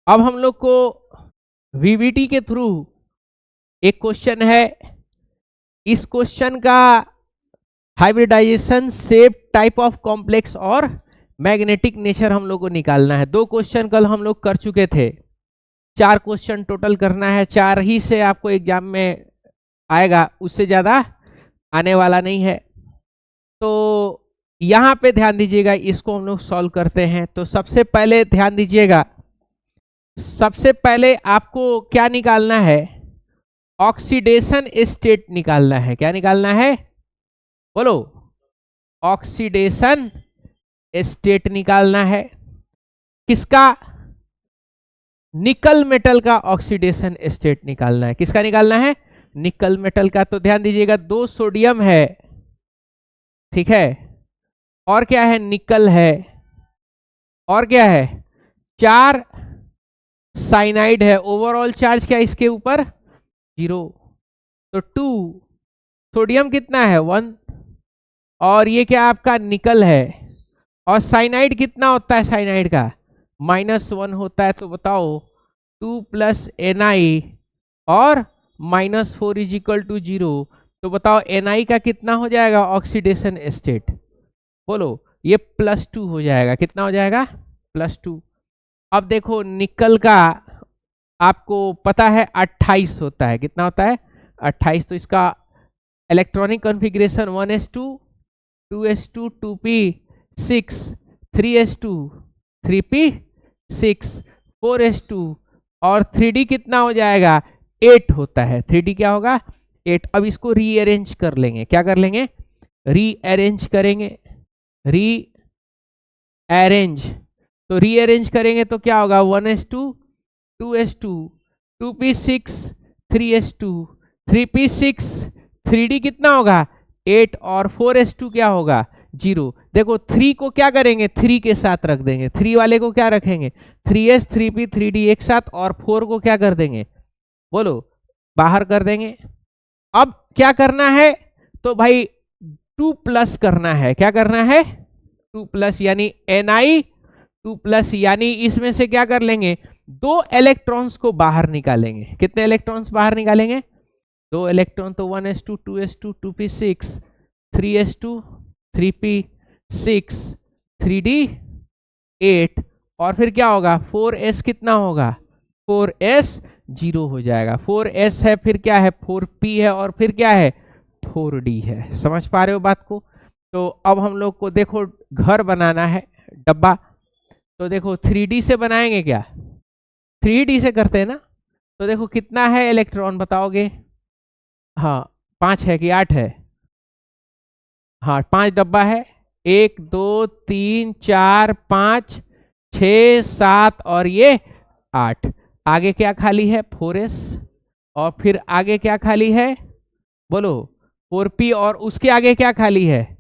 अब हम लोग को वीवीटी के थ्रू एक क्वेश्चन है, इस क्वेश्चन का hybridization, shape, type of complex और मैग्नेटिक नेचर हम लोग को निकालना है। 2 क्वेश्चन कल हम लोग कर चुके थे, 4 क्वेश्चन टोटल करना है। 4 ही से आपको एग्जाम में आएगा, उससे ज्यादा आने वाला नहीं है। तो यहां पे ध्यान दीजिएगा, इसको हम लोग सॉल्व करते हैं। तो सबसे पहले ध्यान दीजिएगा, सबसे पहले आपको क्या निकालना है, ऑक्सीडेशन स्टेट निकालना है। क्या निकालना है, बोलो, ऑक्सीडेशन स्टेट निकालना है। किसका, निकल मेटल का ऑक्सीडेशन स्टेट निकालना है। किसका निकालना है, निकल मेटल का। तो ध्यान दीजिएगा, 2 सोडियम है, ठीक है, और क्या है, निकल है, और क्या है, 4 साइनाइड है। ओवरऑल चार्ज क्या इसके ऊपर, 0। तो 2 सोडियम कितना है, 1, और ये क्या आपका निकल है। और साइनाइड कितना होता है, साइनाइड का -1 होता है। तो बताओ 2 + Ni और -4 = 0। तो बताओ Ni का कितना हो जाएगा ऑक्सीडेशन स्टेट, बोलो, ये +2 हो जाएगा। कितना हो जाएगा, +2। अब देखो निकल का आपको पता है 28 होता है। कितना होता है, 28। तो इसका electronic configuration 1s2 2s2 2p6 3s2 3p6 4s2 और 3d कितना हो जाएगा, 8 होता है। 3d क्या होगा, 8। अब इसको रीअरेंज कर लेंगे। क्या कर लेंगे, रीअरेंज करेंगे, रीअरेंज। तो रीअरेंज करेंगे तो क्या होगा, 1s2 2s2 2p6 3s2 3p6 3d कितना होगा, 8 और 4s2 क्या होगा, 0। देखो 3 को क्या करेंगे, 3 के साथ रख देंगे। 3 वाले को क्या रखेंगे, 3s 3p 3d एक साथ, और 4 को क्या कर देंगे, बोलो, बाहर कर देंगे। अब क्या करना है, तो भाई 2+ करना है। क्या करना है, 2+, यानी Ni 2+, यानी इसमें से क्या कर लेंगे, 2 इलेक्ट्रॉन्स को बाहर निकालेंगे। कितने इलेक्ट्रॉन्स बाहर निकालेंगे, 2 इलेक्ट्रॉन। तो 1s2 2s2 2p6 3s2 3p6 3d 8, और फिर क्या होगा, 4s कितना होगा, 4s 0 हो जाएगा। 4s है, फिर क्या है, 4p है, और फिर क्या है, 4d है। समझ पा रहे हो बात को। तो अब हम लोग को देखो घर बनाना है, डब्बा। तो देखो 3d से बनाएंगे क्या, 3d से करते हैं ना। तो देखो कितना है इलेक्ट्रॉन बताओगे, हाँ 5 है कि 8 है, हाँ 5 डब्बा है, 1 2 3 4 5 6 7 और ये 8। आगे क्या खाली है, 4s, और फिर आगे क्या खाली है, बोलो 4p, और उसके आगे क्या खाली है,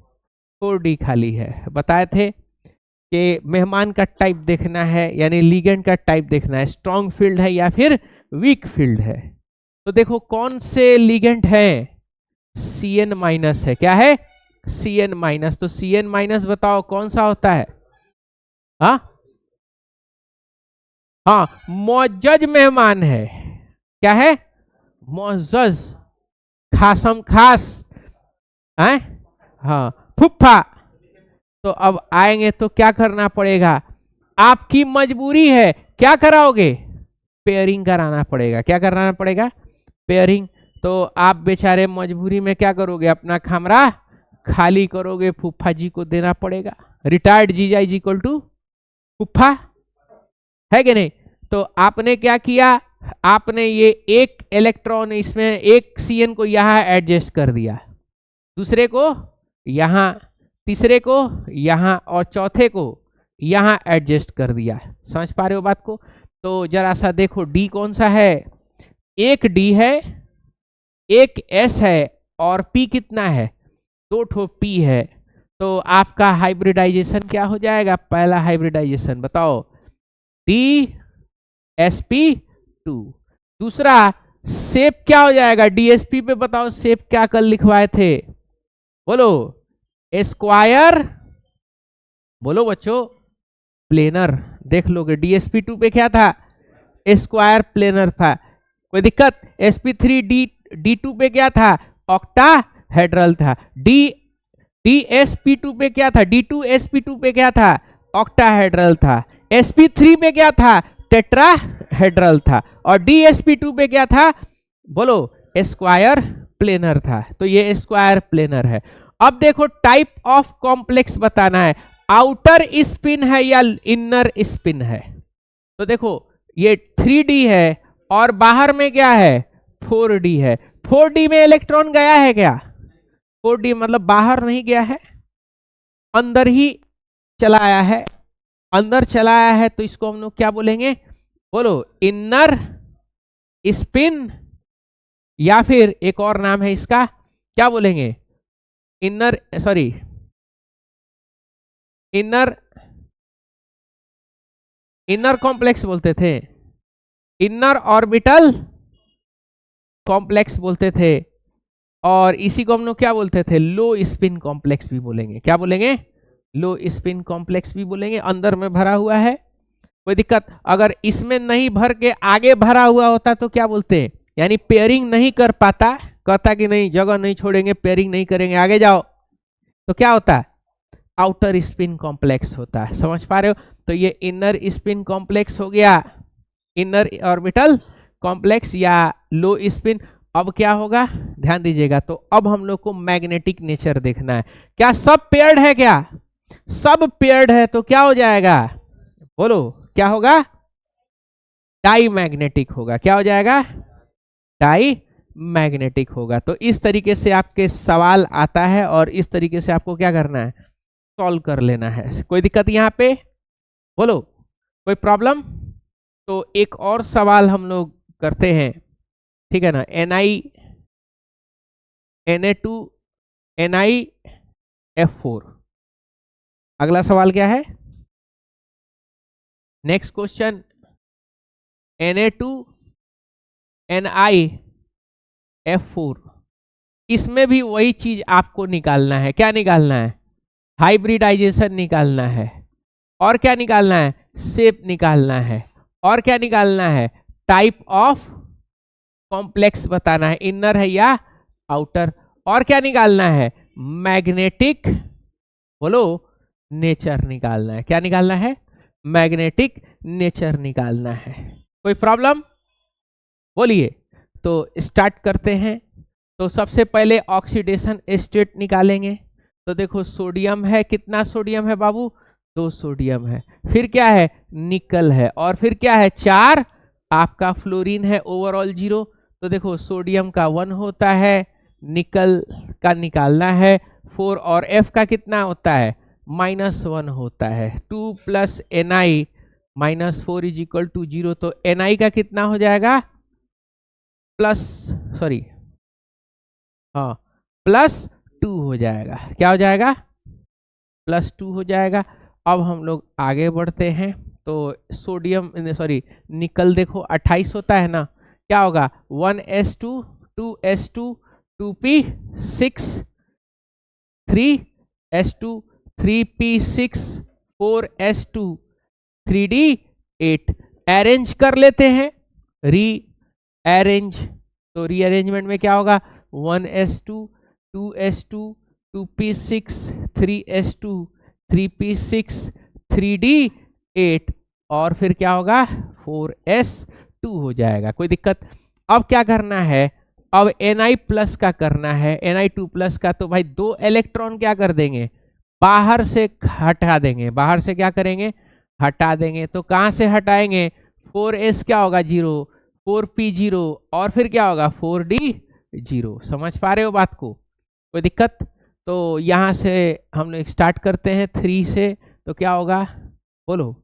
4d खाली है। बताए थे कि मेहमान का टाइप देखना है, यानी लिगेंड का टाइप देखना है, स्ट्रॉन्ग फील्ड है या फिर वीक फील्ड है। तो देखो कौन से लिगेंड है, Cn- है। क्या है, Cn-। तो Cn- बताओ कौन सा होता है, हाँ हाँ, मोअज़्ज़ज़ मेहमान है। क्या है, मोअज़्ज़ज़, खासम खास है, हाँ फुफ्फा। तो अब आएंगे तो क्या करना पड़ेगा, आपकी मजबूरी है, क्या कराओगे, पेयरिंग कराना पड़ेगा। क्या कराना पड़ेगा, पेयरिंग। तो आप बेचारे मजबूरी में क्या करोगे, अपना कमरा खाली करोगे, फूफा जी को देना पड़ेगा। रिटायर्ड जीजा इज इक्वल टू फूफा, है कि नहीं। तो आपने क्या किया, आपने ये एक इलेक्ट्रॉन इसमें, एक Cn को यहां एडजस्ट कर दिया, दूसरे को यहां, तीसरे को यहां, और चौथे को यहां एडजस्ट कर दिया। समझ पा रहे हो बात को। तो जरा सा देखो D कौन सा है, एक D है, एक S है, और P कितना है, 2 ठो P है। तो आपका हाइब्रिडाइजेशन क्या हो जाएगा, पहला हाइब्रिडाइजेशन बताओ, DsP2। दूसरा शेप क्या हो जाएगा, DsP पे बताओ शेप क्या कल लिखवाए थे, बोलो, स्क्वायर, बोलो बच्चों, प्लेनर। देख लोगे DsP2 पे क्या था, स्क्वायर प्लेनर था। कोई दिक्कत? sp3d2 पे क्या था? ऑक्टाहेड्रल था। dsp2 पे क्या था? d2sp2 पे क्या था? ऑक्टाहेड्रल था। sp3 पे क्या था? टेट्राहेड्रल था। और dsp2 पे क्या था? बोलो, स्क्वायर प्लेनर था। तो ये स्क्वायर प्लेनर है। अब देखो टाइप ऑफ कॉम्प्लेक्स बताना है, आउटर स्पिन है या इनर स्पिन है। तो देखो ये 3D है और बाहर में क्या है? 4D है। 4D में इलेक्ट्रॉन गया है क्या? 4D मतलब बाहर नहीं गया है, अंदर ही चला आया है। अंदर चला आया है तो इसको हम लोग क्या बोलेंगे? बोलो, इनर स्पिन, या फिर एक और नाम है इसका, क्या बोलेंगे? इनर कॉम्प्लेक्स बोलते थे, इनर ऑर्बिटल कॉम्प्लेक्स बोलते थे। और इसी को हम लोग क्या बोलते थे? लो स्पिन कॉम्प्लेक्स भी बोलेंगे। क्या बोलेंगे? लो स्पिन कॉम्प्लेक्स भी बोलेंगे। अंदर में भरा हुआ है, कोई दिक्कत? अगर इसमें नहीं भर के आगे भरा हुआ होता तो क्या बोलते हैं? यानी पेयरिंग नहीं कर पाता, कहता कि नहीं जगह नहीं छोड़ेंगे, पेयरिंग नहीं करेंगे, आगे जाओ, तो क्या होता है? आउटर स्पिन कॉम्प्लेक्स होता है। समझ पा रहे हो? तो ये इनर स्पिन कॉम्प्लेक्स हो गया, इनर ऑर्बिटल कॉम्प्लेक्स या लो स्पिन। अब क्या होगा, ध्यान दीजिएगा। तो अब हम लोग को मैग्नेटिक नेचर देखना है। क्या सब पेयर्ड है? क्या सब पेयर्ड है? तो क्या हो जाएगा? बोलो, क्या होगा? डाई मैग्नेटिक होगा। क्या हो जाएगा? डाई मैग्नेटिक होगा। तो इस तरीके से आपके सवाल आता है और इस तरीके से आपको क्या करना है? सॉल्व कर लेना है। कोई दिक्कत यहाँ पे? बोलो, कोई प्रॉब्लम? तो एक और सवाल हम लोग करते हैं, ठीक है ना? Na2 NiF4। अगला सवाल क्या है? Next question, Na2 NiF4। इसमें भी वही चीज आपको निकालना है। क्या निकालना है? हाइब्रिडाइजेशन निकालना है। और क्या निकालना है? शेप निकालना है। और क्या निकालना है? टाइप ऑफ कॉम्प्लेक्स बताना है, इनर है या आउटर। और क्या निकालना है? मैग्नेटिक, बोलो, नेचर निकालना है। क्या निकालना है? मैग्नेटिक नेचर निकालना है। कोई प्रॉब्लम? बोलिए। तो स्टार्ट करते हैं। तो सबसे पहले ऑक्सीडेशन स्टेट निकालेंगे। तो देखो सोडियम है, कितना सोडियम है बाबू? 2 सोडियम है। फिर क्या है? निकल है। और फिर क्या है? 4 आपका फ्लोरीन है, ओवरऑल 0। तो देखो सोडियम का 1 होता है, निकल का निकालना है 4, और F का कितना होता है? -1 होता है। 2 + Ni -4 = 0। तो Ni का कितना हो जाएगा? +2 हो जाएगा। क्या हो जाएगा? +2 हो जाएगा। अब हम लोग आगे बढ़ते हैं। तो सोडियम निकल देखो 28 होता है ना, क्या होगा? 1s2 2s2 2p6 3s2 3p6 4s2 3d8। Arrange कर लेते हैं, रीअरेंज। तो रीअरेंजमेंट में क्या होगा? 1s2 2s2 2p6 3s2 3p6 3d8, और फिर क्या होगा? 4s2 हो जाएगा। कोई दिक्कत? अब क्या करना है? अब Na+ का करना है, Na2+ का। तो भाई 2 इलेक्ट्रॉन क्या कर देंगे? बाहर से हटा देंगे। बाहर से क्या करेंगे? हटा देंगे। तो कहां से हटाएंगे? 4s क्या होगा? 0, 4p0, और फिर क्या होगा? 4d0। समझ पा रहे हो बात को? कोई दिक्कत? तो यहां से हम लोग स्टार्ट करते हैं 3 से। तो क्या होगा? बोलो,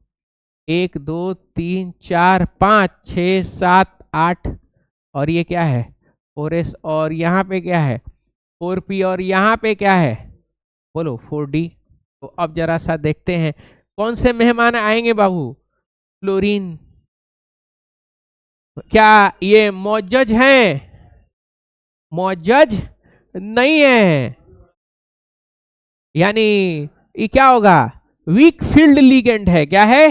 1 2 3 4 5 6 7 8, और ये क्या है? 4s, और यहाँ पे क्या है? 4p, और यहाँ पे क्या है? बोलो, 4d। तो अब जरा सा देखते हैं कौन से मेहमान आएंगे बाबू? फ्लोरीन। क्या ये मौजज हैं? मौजज नहीं है, यानी ये क्या होगा? वीक फील्ड लिगेंड है। क्या है?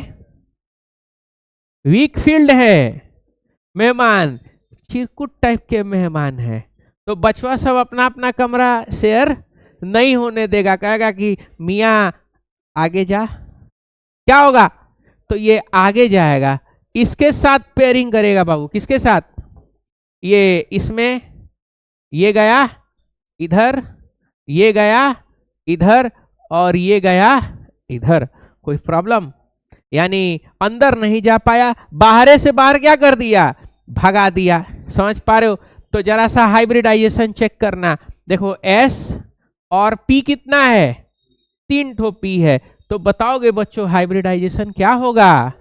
वीक फील्ड है। मेहमान, चिरकुट टाइप के मेहमान है। तो बचवा सब अपना अपना कमरा शेयर नहीं होने देगा, कहेगा कि मियाँ आगे जा। क्या होगा? तो ये आगे जाएगा, इसके साथ पेयरिंग करेगा बाबू। किसके साथ? ये इसमें, ये गया इधर, ये गया इधर, और ये गया इधर। कोई प्रॉब्लम? यानी अंदर नहीं जा पाया, बाहर से बाहर क्या कर दिया? भगा दिया। समझ पा रहे हो? तो जरा सा हाइब्रिडाइजेशन चेक करना। देखो S और P कितना है? 3 ठो P है। तो बताओगे बच्चों हाइब्रिडाइजेशन क्या होगा?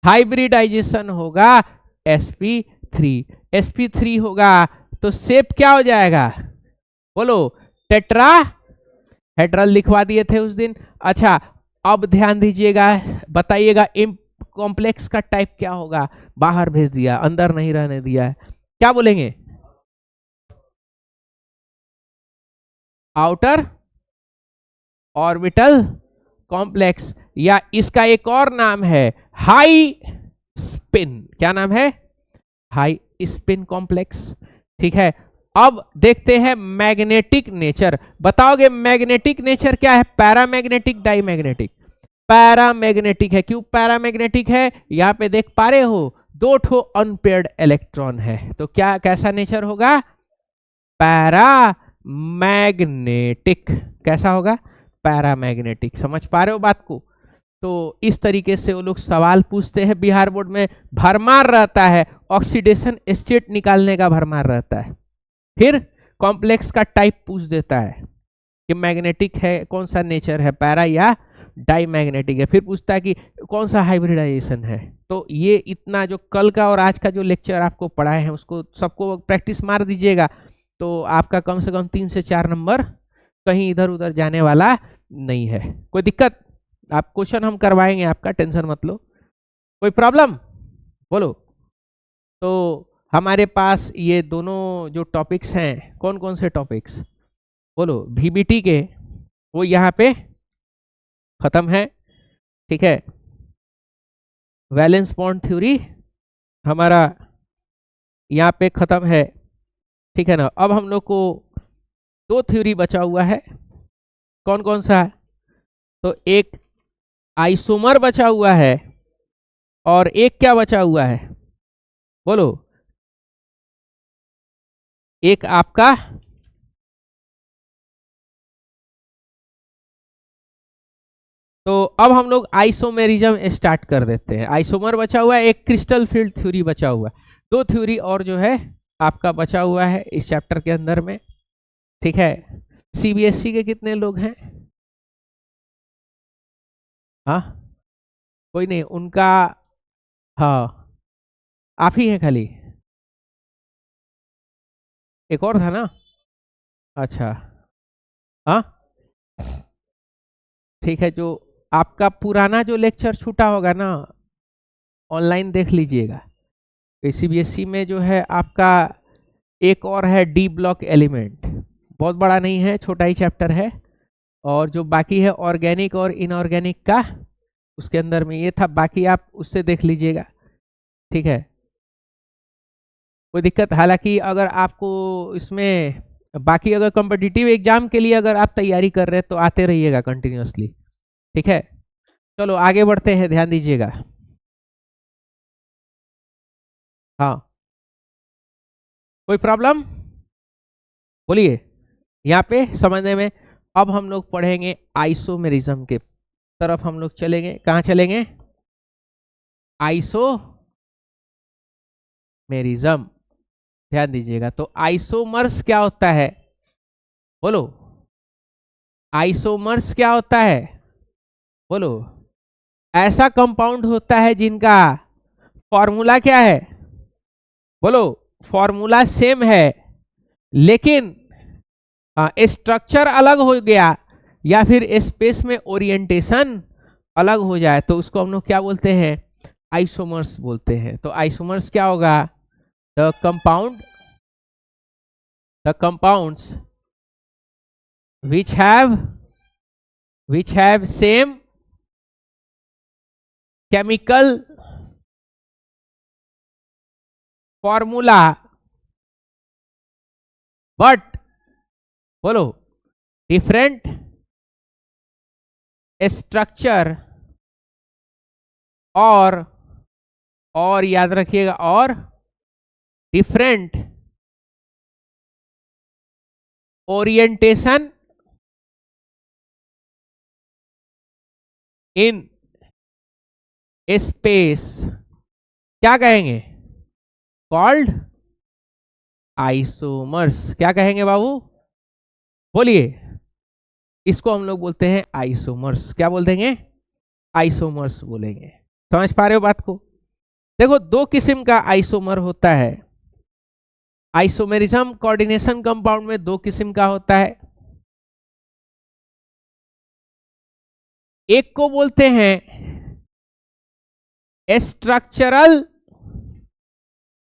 हाइब्रिडाइजेशन होगा sp3। sp3 होगा तो शेप क्या हो जाएगा? बोलो, टेट्रा हेड्रल लिखवा दिए थे उस दिन। अच्छा, अब ध्यान दीजिएगा, बताइएगा इम कॉम्प्लेक्स का टाइप क्या होगा? बाहर भेज दिया, अंदर नहीं रहने दिया है। क्या बोलेंगे? आउटर ऑर्बिटल कॉम्प्लेक्स, या इसका एक और नाम है हाई स्पिन। क्या नाम है? High spin complex. ठीक है, अब देखते हैं मैग्नेटिक नेचर। बताओगे मैग्नेटिक नेचर क्या है? Paramagnetic, diamagnetic? पैरामैग्नेटिक है। क्यों पैरामैग्नेटिक है? यहां पे देख पा रहे हो 2 ठो अनपेयर्ड इलेक्ट्रॉन है। तो क्या, कैसा नेचर होगा? पैरामैग्नेटिक। कैसा होगा? पैरामैग्नेटिक। समझ पा रहे हो बात को? तो इस तरीके से वो लोग सवाल पूछते हैं बिहार बोर्ड में। भरमार रहता है, ऑक्सीडेशन स्टेट निकालने का भरमार रहता है। फिर कॉम्प्लेक्स का टाइप पूछ देता है कि मैग्नेटिक है, कौन सा नेचर है, पैरा या डाईमैग्नेटिक है। फिर पूछता है कि कौन सा हाइब्रिडाइजेशन है। तो ये इतना जो कल का और आज का जो लेक्चर आपको पढ़ाए हैं उसको सबको प्रैक्टिस मार दीजिएगा, तो आपका कम से कम 3 से 4 नंबर कहीं इधर उधर जाने वाला नहीं है। कोई दिक्कत? आप क्वेश्चन हम करवाएंगे आपका, टेंशन मत लो। कोई प्रॉब्लम? बोलो। तो हमारे पास ये दोनों जो टॉपिक्स हैं, कौन कौन से टॉपिक्स? बोलो। VBT के, वो यहाँ पे खत्म है। ठीक है, वैलेंस बॉन्ड थ्योरी हमारा यहाँ पे खत्म है। ठीक है ना? अब हम लोग को 2 थ्योरी बचा हुआ है। कौन कौन सा? तो एक आइसोमर बचा हुआ है, और एक क्या बचा हुआ है? बोलो। एक आपका तो अब हम लोग आइसोमेरिज्म स्टार्ट कर देते हैं। आइसोमर बचा हुआ है, एक क्रिस्टल फील्ड थ्योरी बचा हुआ है। 2 थ्योरी और जो है आपका बचा हुआ है इस चैप्टर के अंदर में। ठीक है, CBSE के कितने लोग हैं? हाँ, कोई नहीं उनका। हाँ, आप ही हैं खाली? एक और था ना? अच्छा, हाँ ठीक है। जो आपका पुराना जो लेक्चर छूटा होगा ना, ऑनलाइन देख लीजिएगा। CBSE में जो है आपका एक और है डी ब्लॉक एलिमेंट, बहुत बड़ा नहीं है, छोटा ही चैप्टर है। और जो बाकी है ऑर्गेनिक और इनऑर्गेनिक का, उसके अंदर में ये था। बाकी आप उससे देख लीजिएगा। ठीक है, कोई दिक्कत? हालांकि अगर आपको इसमें बाकी अगर कॉम्पिटिटिव एग्जाम के लिए अगर आप तैयारी कर रहे हैं तो आते रहिएगा कंटिन्यूअसली। ठीक है, चलो आगे बढ़ते हैं, ध्यान दीजिएगा। हाँ, कोई प्रॉब्लम? बोलिए। यहाँ पे समझने में अब हम लोग पढ़ेंगे आइसोमेरिज्म के तरफ हम लोग चलेंगे। कहाँ चलेंगे? आइसोमेरिज्म। ध्यान दीजिएगा। तो आइसोमर्स क्या होता है? बोलो। आइसोमर्स क्या होता है? बोलो। ऐसा कंपाउंड होता है जिनका फॉर्मूला क्या है? बोलो। फॉर्मूला सेम है, लेकिन स्ट्रक्चर अलग हो गया, या फिर स्पेस में ओरिएंटेशन अलग हो जाए, तो उसको हम लोग क्या बोलते हैं? आइसोमर्स बोलते हैं। तो आइसोमर्स क्या होगा? The compounds which have same chemical formula, but बोलो डिफरेंट स्ट्रक्चर और याद रखिएगा, और डिफरेंट ओरिएंटेशन इन स्पेस, क्या कहेंगे? Called isomers. क्या कहेंगे बाबू? बोलिए। इसको हम लोग बोलते हैं आइसोमर्स। क्या बोल देंगे? आइसोमर्स बोलेंगे। समझ पा रहे हो बात को? देखो, दो किस्म का आइसोमर होता है। आइसोमेरिज्म कोऑर्डिनेशन कंपाउंड में दो किस्म का होता है। एक को बोलते हैं स्ट्रक्चरल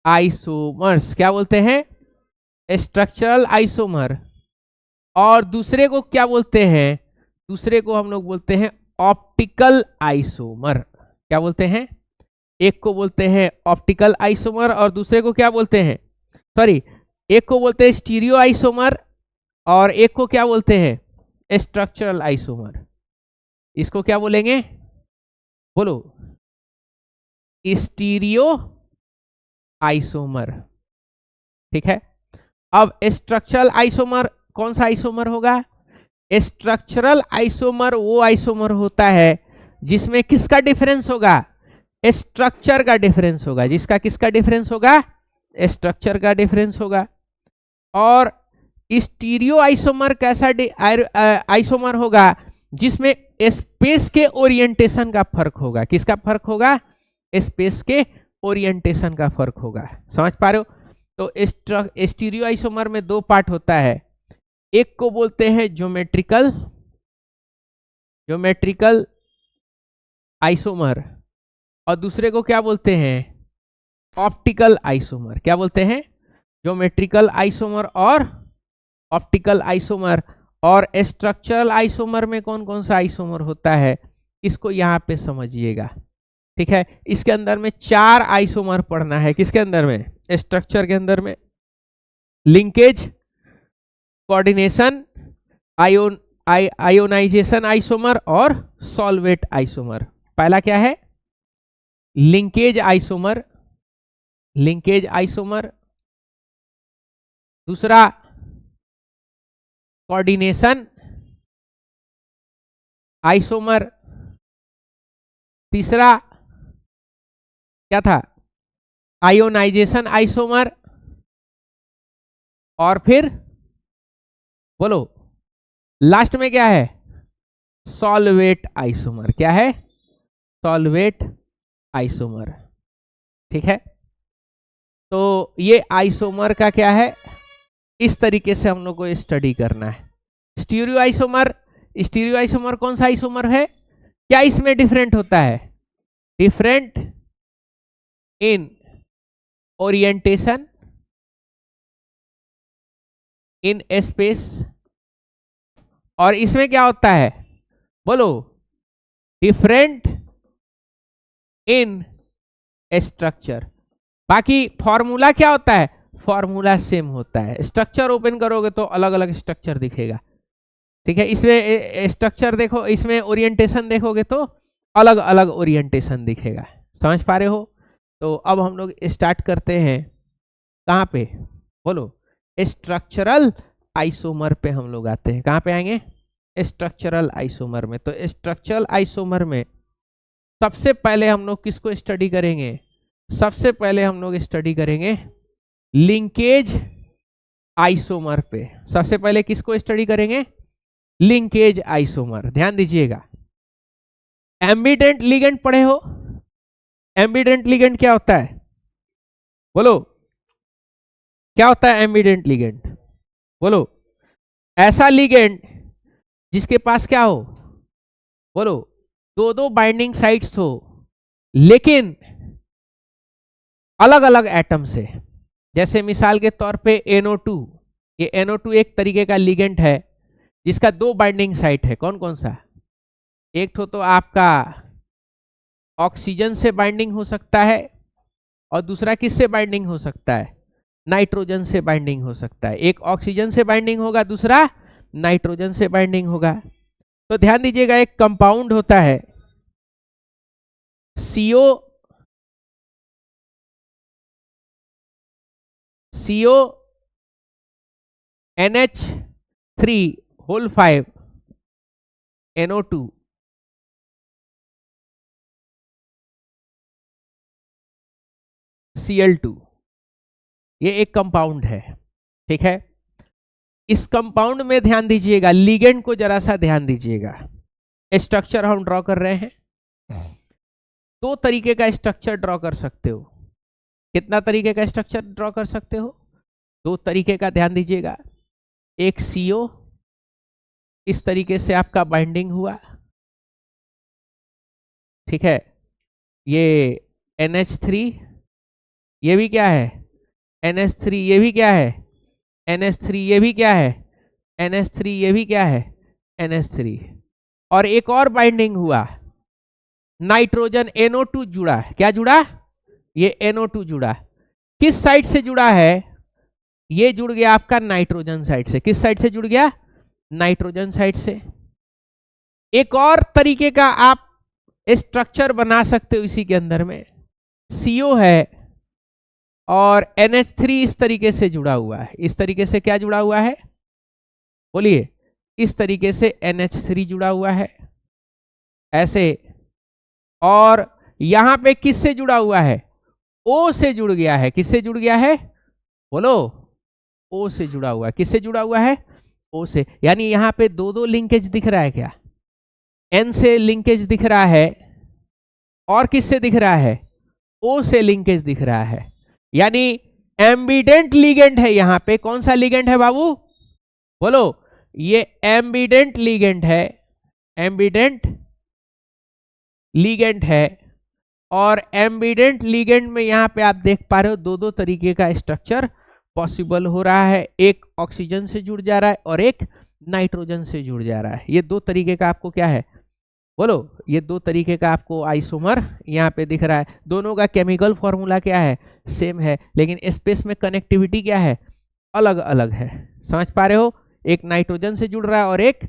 आइसोमर्स। क्या बोलते हैं? Structural isomer. और दूसरे को क्या बोलते हैं? दूसरे को हम लोग बोलते हैं ऑप्टिकल आइसोमर। क्या बोलते हैं? एक को बोलते हैं ऑप्टिकल आइसोमर और दूसरे को क्या बोलते हैं? सॉरी, एक को बोलते हैं स्टीरियो आइसोमर और एक को क्या बोलते हैं? Structural isomer. इसको क्या बोलेंगे? बोलो। Stereo isomer. ठीक है। अब स्ट्रक्चरल आइसोमर कौन सा आइसोमर होगा? स्ट्रक्चरल आइसोमर वो आइसोमर होता है जिसमें किसका डिफरेंस होगा? स्ट्रक्चर का डिफरेंस होगा। जिसका किसका डिफरेंस होगा? स्ट्रक्चर का डिफरेंस होगा। और स्टीरियो आइसोमर कैसा आइसोमर होगा? जिसमें स्पेस के ओरिएंटेशन का फर्क होगा। किसका फर्क होगा? स्पेस के ओरिएंटेशन का फर्क होगा। समझ पा रहे हो? तो स्टीरियो आइसोमर में दो पार्ट होता है। एक को बोलते हैं ज्योमेट्रिकल आइसोमर और दूसरे को क्या बोलते हैं? Optical isomer. क्या बोलते हैं? ज्योमेट्रिकल आइसोमर और ऑप्टिकल आइसोमर। और स्ट्रक्चरल आइसोमर में कौन कौन सा आइसोमर होता है, इसको यहां पे समझिएगा। ठीक है। इसके अंदर में 4 आइसोमर पढ़ना है। किसके अंदर में? स्ट्रक्चर के अंदर में। लिंकेज, कोऑर्डिनेशन, आयोनाइजेशन आइसोमर और सॉल्वेट आइसोमर। पहला क्या है? Linkage isomer. Linkage isomer. दूसरा कोऑर्डिनेशन आइसोमर। तीसरा क्या था? Ionization isomer. और फिर बोलो लास्ट में क्या है? Solvate isomer. क्या है? Solvate isomer. ठीक है। तो ये आइसोमर का क्या है, इस तरीके से हम लोग को स्टडी करना है। Stereo isomer. स्टीरियो आइसोमर कौन सा आइसोमर है? क्या इसमें डिफरेंट होता है? Different in orientation in space. और इसमें क्या होता है? बोलो डिफरेंट इन स्ट्रक्चर। बाकी फॉर्मूला क्या होता है? फॉर्मूला सेम होता है। स्ट्रक्चर ओपन करोगे तो अलग अलग स्ट्रक्चर दिखेगा। ठीक है। इसमें स्ट्रक्चर देखो, इसमें ओरिएंटेशन देखोगे तो अलग अलग ओरिएंटेशन दिखेगा। समझ पा रहे हो? तो अब हम लोग स्टार्ट करते हैं। कहाँ पे? बोलो स्ट्रक्चरल आइसोमर पे हम लोग आते हैं। कहाँ पे आएंगे? स्ट्रक्चरल आइसोमर में। तो स्ट्रक्चरल आइसोमर में सबसे पहले हम लोग किसको स्टडी करेंगे? सबसे पहले हम लोग स्टडी करेंगे लिंकेज आइसोमर पे। सबसे पहले किसको स्टडी करेंगे? Linkage isomer. ध्यान दीजिएगा। एम्बिडेंट लिगेंड पढ़े हो? एम्बिडेंट लिगेंड क्या होता है? बोलो क्या होता है एम्बिडेंट लिगेंड? बोलो ऐसा लिगेंड जिसके पास क्या हो? बोलो दो दो बाइंडिंग साइट्स हो लेकिन अलग अलग एटम से। जैसे मिसाल के तौर पे NO2। ये NO2 एक तरीके का लिगेंड है जिसका 2 बाइंडिंग साइट है। कौन कौन सा? एक तो आपका ऑक्सीजन से बाइंडिंग हो सकता है और दूसरा किससे बाइंडिंग हो सकता है? नाइट्रोजन से बाइंडिंग हो सकता है। एक ऑक्सीजन से बाइंडिंग होगा, दूसरा नाइट्रोजन से बाइंडिंग होगा। तो ध्यान दीजिएगा, एक कंपाउंड होता है CO NH3 whole 5 NO2 Cl2, ये एक कंपाउंड है, ठीक है। इस कंपाउंड में ध्यान दीजिएगा, लिगेंड को जरा सा ध्यान दीजिएगा। स्ट्रक्चर हम ड्रॉ कर रहे हैं, दो तरीके का स्ट्रक्चर ड्रॉ कर सकते हो। कितना तरीके का स्ट्रक्चर ड्रॉ कर सकते हो? दो तरीके का, ध्यान दीजिएगा। एक CO, इस तरीके से आपका बाइंडिंग हुआ, ठीक है। ये NH3, ये भी क्या है? NH3, ये भी क्या है? NH3, ये भी क्या है? NH3, ये भी क्या है? NH3। और एक और बाइंडिंग हुआ, नाइट्रोजन NO2 जुड़ा। क्या जुड़ा? ये NO2 जुड़ा। किस साइड से जुड़ा है? ये जुड़ गया आपका नाइट्रोजन साइड से। किस साइड से जुड़ गया? नाइट्रोजन साइड से। एक और तरीके का आप स्ट्रक्चर बना सकते हो इसी के अंदर में, CO है और NH3 इस तरीके से जुड़ा हुआ है। इस तरीके से क्या जुड़ा हुआ है? बोलिए। इस तरीके से NH3 जुड़ा हुआ है, ऐसे। और यहां पे किससे जुड़ा हुआ है? O से जुड़ गया है। किससे जुड़ गया है? बोलो। O से जुड़ा हुआ है। किससे जुड़ा हुआ है? O से। यानी यहां पे दो दो लिंकेज दिख रहा है क्या? N से लिंकेज दिख रहा है, और किससे दिख रहा है? O से लिंकेज दिख रहा है। यानी एम्बिडेंट लिगेंड है यहां पे। कौन सा लिगेंड है बाबू? बोलो। ये एम्बिडेंट लिगेंड है, एम्बिडेंट लिगेंड है। और एम्बिडेंट लिगेंड में यहां पे आप देख पा रहे हो दो दो तरीके का स्ट्रक्चर पॉसिबल हो रहा है। एक ऑक्सीजन से जुड़ जा रहा है और एक नाइट्रोजन से जुड़ जा रहा है। ये दो तरीके का आपको क्या है? बोलो। ये दो तरीके का आपको आइसोमर यहाँ पे दिख रहा है। दोनों का केमिकल फॉर्मूला क्या है? सेम है, लेकिन स्पेस में कनेक्टिविटी क्या है? अलग अलग है। समझ पा रहे हो? एक नाइट्रोजन से जुड़ रहा है और एक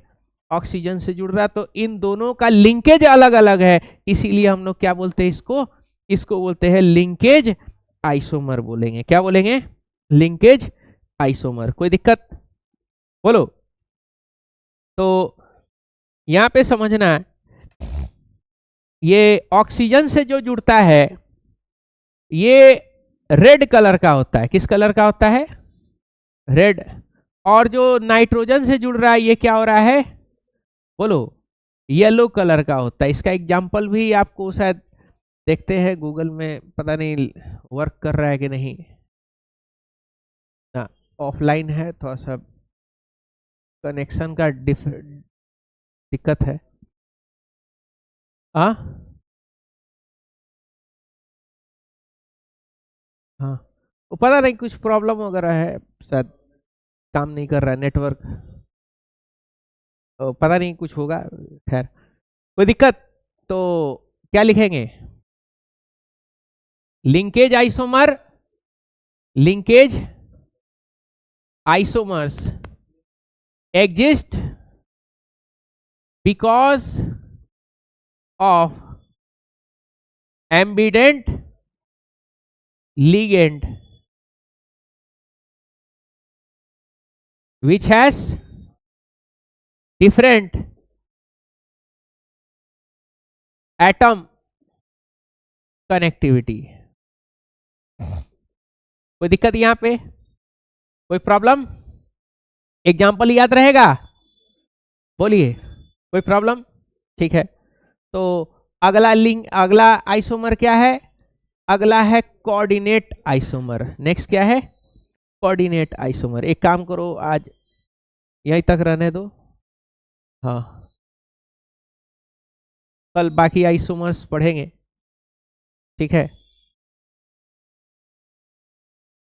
ऑक्सीजन से जुड़ रहा है, तो इन दोनों का लिंकेज अलग अलग है। इसीलिए हम लोग क्या बोलते हैं इसको? इसको बोलते हैं लिंकेज आइसोमर बोलेंगे। क्या बोलेंगे? Linkage isomer. कोई दिक्कत? बोलो। तो यहां पे समझना, ये ऑक्सीजन से जो जुड़ता है ये रेड कलर का होता है। किस कलर का होता है? रेड। और जो नाइट्रोजन से जुड़ रहा है ये क्या हो रहा है? बोलो। येलो कलर का होता है। इसका एग्जाम्पल भी आपको शायद देखते हैं गूगल में, पता नहीं वर्क कर रहा है कि नहीं। ऑफलाइन है, थोड़ा सा कनेक्शन का दिक्कत है। हाँ हाँ, वो पता नहीं कुछ प्रॉब्लम वगैरह है, शायद काम नहीं कर रहा है नेटवर्क, तो पता नहीं कुछ होगा। खैर कोई दिक्कत। तो क्या लिखेंगे? Linkage isomer, linkage isomers exist because of ambident ligand which has different atom connectivity। कोई दिक्कत यहां पे? कोई प्रॉब्लम? एग्जाम्पल याद रहेगा? बोलिए। कोई प्रॉब्लम? ठीक है। तो अगला लिंक, अगला आइसोमर क्या है? अगला है कोऑर्डिनेट आइसोमर। नेक्स्ट क्या है? Coordinate isomer. एक काम करो, आज यहीं तक रहने दो। हाँ, कल बाकी आइसोमर्स पढ़ेंगे, ठीक है।